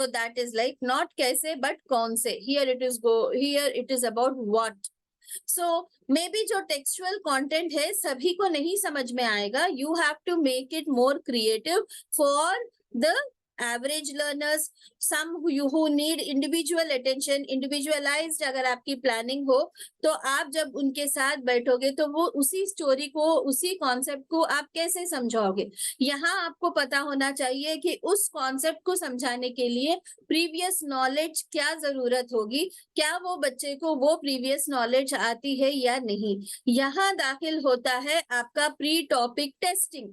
So that is like not कैसे but कौन से. Here it is about what. So maybe जो textual content है सभी को नहीं समझ में आएगा. You have to make it more creative for the average learners, some who need individual attention, individualized अगर आपकी planning हो तो आप जब उनके साथ बैठोगे तो वो उसी स्टोरी को, उसी कॉन्सेप्ट को आप कैसे समझाओगे. यहाँ आपको पता होना चाहिए कि उस कॉन्सेप्ट को समझाने के लिए प्रीवियस नॉलेज क्या जरूरत होगी, क्या वो बच्चे को वो प्रीवियस नॉलेज आती है या नहीं. यहाँ दाखिल होता है आपका pre topic testing.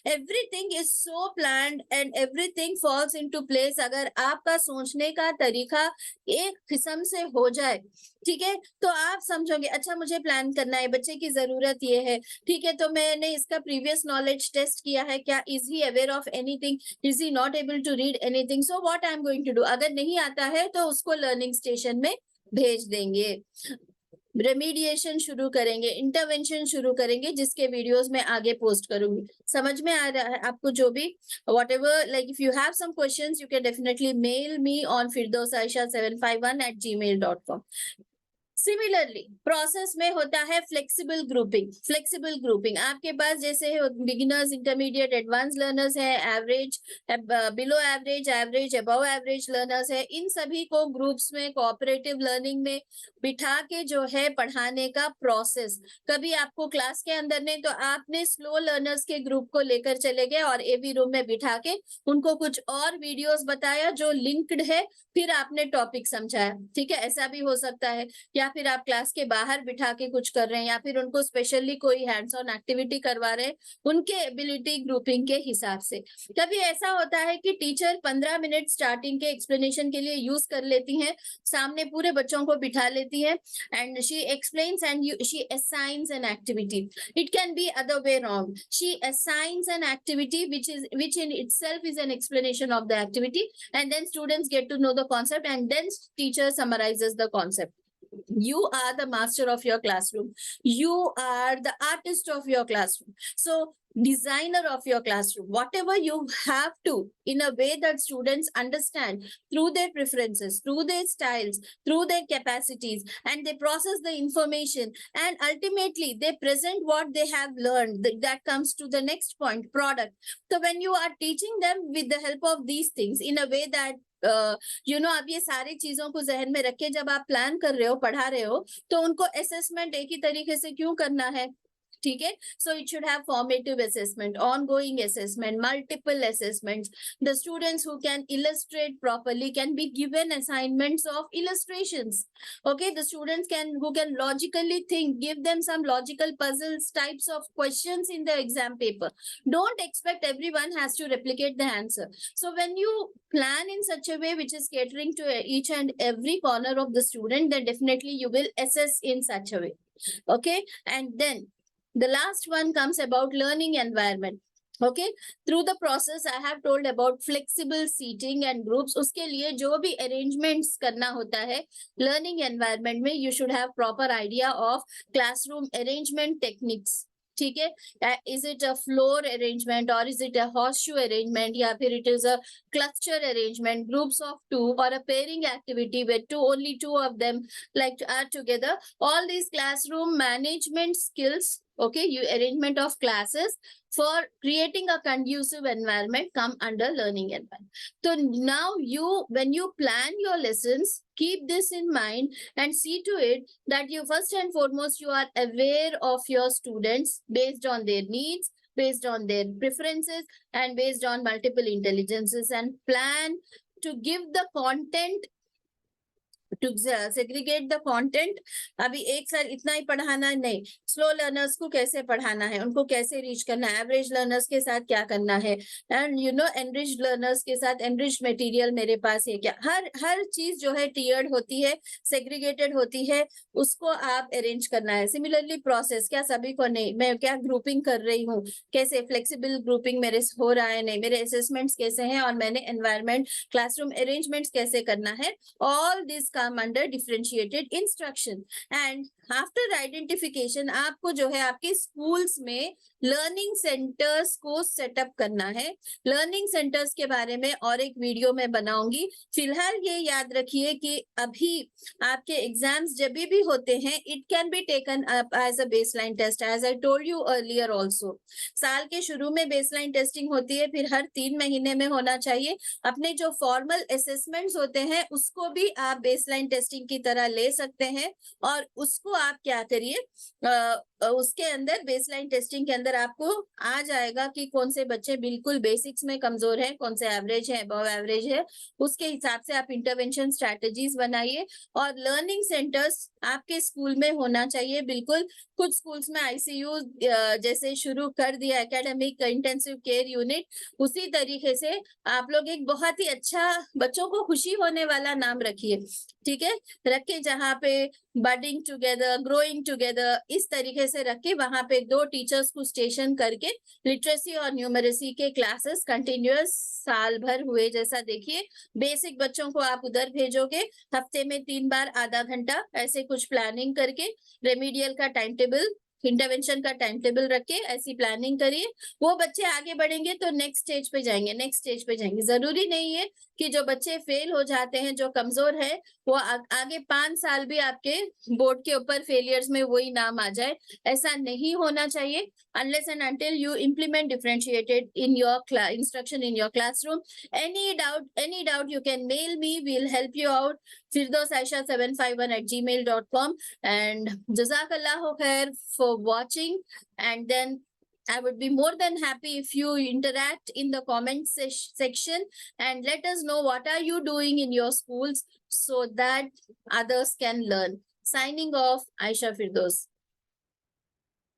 Everything is so planned and everything falls into place अगर आपका सोचने का तरीका एक किस्म से हो जाए. ठीक है, तो आप समझोगे अच्छा मुझे प्लान करना है, बच्चे की जरूरत ये है. ठीक है, तो मैंने इसका प्रीवियस नॉलेज टेस्ट किया है, क्या is he aware of anything, is he not able to read anything, so what I am going to do. अगर नहीं आता है तो उसको लर्निंग स्टेशन में भेज देंगे. रेमीडिएशन शुरू करेंगे, इंटरवेंशन शुरू करेंगे, जिसके वीडियोस मैं आगे पोस्ट करूंगी. समझ में आ रहा है आपको जो भी, whatever, like if you have some questions you can definitely mail me on firdausaisha751@gmail.com. Similarly process में होता है फ्लेक्सिबल ग्रुपिंग. फ्लेक्सिबल ग्रुपिंग आपके पास जैसे बिगिनर्स, इंटरमीडिएट, एडवांस लर्नर्स है, average, below average, average, above average learners है. इन सभी को groups में कोऑपरेटिव लर्निंग में बिठा के जो है पढ़ाने का प्रोसेस. कभी आपको क्लास के अंदर नहीं तो आपने स्लो लर्नर्स के ग्रुप को लेकर चले गए और एवी रूम में बिठा के उनको कुछ और वीडियोस बताया जो लिंक्ड है, फिर आपने टॉपिक समझाया. ठीक है, ऐसा भी हो सकता है. या फिर आप क्लास के बाहर बिठा के कुछ कर रहे हैं, या फिर उनको स्पेशली कोई हैंड्स ऑन एक्टिविटी करवा रहे हैं उनके एबिलिटी ग्रुपिंग के हिसाब से. कभी ऐसा होता है कि टीचर 15 मिनट स्टार्टिंग के एक्सप्लेनेशन के लिए यूज कर लेती हैं, सामने पूरे बच्चों को बिठा लेती है and she explains and she assigns an activity. It can B other way round. She assigns an activity which in itself is an explanation of the activity, and then students get to know the concept and then teacher summarizes the concept. You are the master of your classroom. You are the artist of your classroom. So designer of your classroom, whatever you have to, in a way that students understand through their preferences, through their styles, through their capacities, and they process the information and ultimately they present what they have learned. That comes to the next point, product. So when you are teaching them with the help of these things in a way that अब ये सारी चीजों को जहन में रख के जब आप प्लान कर रहे हो, पढ़ा रहे हो, तो उनको असेसमेंट एक ही तरीके से क्यों करना है. ठीक है, so it should have formative assessment, ongoing assessment, multiple assessments. The students who can illustrate properly can be given assignments of illustrations. Okay, the students who can logically think, give them some logical puzzles, types of questions in the exam paper. Don't expect everyone has to replicate the answer. So when you plan in such a way which is catering to each and every corner of the student, then definitely you will assess in such a way. Okay, and then the last one comes about learning environment. Okay, through the process I have told about flexible seating and groups. उसके लिए जो भी arrangements करना होता है learning environment में, you should have proper idea of classroom arrangement techniques. ठीक है, is it a floor arrangement or is it a horseshoe arrangement, या फिर it is a cluster arrangement, groups of 2, or a pairing activity where only two of them like are together. All these classroom management skills, okay, you arrangement of classes for creating a conducive environment come under learning environment. So now when you plan your lessons, keep this in mind and see to it that you first and foremost you are aware of your students based on their needs, based on their preferences, and based on multiple intelligences, and plan to give the content, to segregate the content. अभी एक साल इतना ही पढ़ाना नहीं, slow learners को कैसे पढ़ाना है, उनको कैसे रीच करना है, एवरेज लर्नर्स के साथ क्या करना है, एंड एनरिच्ड लर्नर्स के साथ एनरिच्ड मटेरियल मेरे पास है क्या. हर चीज जो है टीयर्ड होती है, सेग्रीगेटेड होती है, उसको आप अरेंज करना है. सिमिलरली प्रोसेस, क्या सभी को नहीं, मैं क्या ग्रुपिंग कर रही हूँ, कैसे फ्लेक्सिबल ग्रुपिंग मेरे हो रहा है, नहीं मेरे असेसमेंट्स कैसे हैं, और मैंने एनवायरमेंट क्लासरूम अरेंजमेंट्स कैसे करना है. All this come under differentiated instruction. And after identification आपको जो है आपके स्कूल्स में लर्निंग सेंटर्स को सेटअप करना है। लर्निंग सेंटर्स के बारे में और एक वीडियो मैं बनाऊंगी। फिलहाल ये याद रखिए कि अभी आपके एग्जाम्स जब भी होते हैं, it can be taken up as a baseline test, as I told you earlier also. साल के शुरू में बेसलाइन टेस्टिंग होती है, फिर हर 3 महीने में होना चाहिए। अपने जो फॉर्मल असेसमेंट्स होते हैं उसको भी आप बेसलाइन टेस्टिंग की तरह ले सकते हैं, और उसको आप क्या करिए, उसके अंदर बेसलाइन टेस्टिंग के अंदर आपको आ जाएगा कि कौन से बच्चे बिल्कुल बेसिक्स में कमजोर हैं, कौन से एवरेज है, अबव एवरेज है। उसके हिसाब से आप इंटरवेंशन स्ट्रैटेजीज बनाइए। और लर्निंग सेंटर्स आपके स्कूल में होना चाहिए बिल्कुल। कुछ स्कूल्स में आईसीयू जैसे शुरू कर दिया, एकेडमिक इंटेंसिव केयर यूनिट, उसी तरीके से आप लोग एक बहुत ही अच्छा, बच्चों को खुशी होने वाला नाम रखिए, ठीक है, रखे, जहाँ पे बडिंग टुगेदर, ग्रोइंग टुगेदर, इस तरीके से रखे। वहां पे 2 टीचर्स को स्टेशन करके लिटरेसी और न्यूमरेसी के क्लासेस कंटिन्यूअस साल भर हुए जैसा देखिए। बेसिक बच्चों को आप उधर भेजोगे, हफ्ते में 3 बार आधा घंटा, ऐसे कुछ प्लानिंग करके। रेमीडियल का टाइम टेबल, इंटरवेंशन का टाइम टेबल रख के ऐसी प्लानिंग करिए। वो बच्चे आगे बढ़ेंगे तो नेक्स्ट स्टेज पे जाएंगे, नेक्स्ट स्टेज पे जाएंगे। जरूरी नहीं है कि जो बच्चे फेल हो जाते हैं, जो कमजोर है, वो आगे 5 साल भी आपके बोर्ड के ऊपर फेलियर्स में वही नाम आ जाए, ऐसा नहीं होना चाहिए। unless and until you implement differentiated in your instruction in your classroom. Any doubt you can mail me, we'll help you out. firdausaisha751@gmail.com. And jazakallahu khair for watching. And then I would be more than happy if you interact in the comment section and let us know what are you doing in your schools so that others can learn. Signing off, Aisha Firdaus.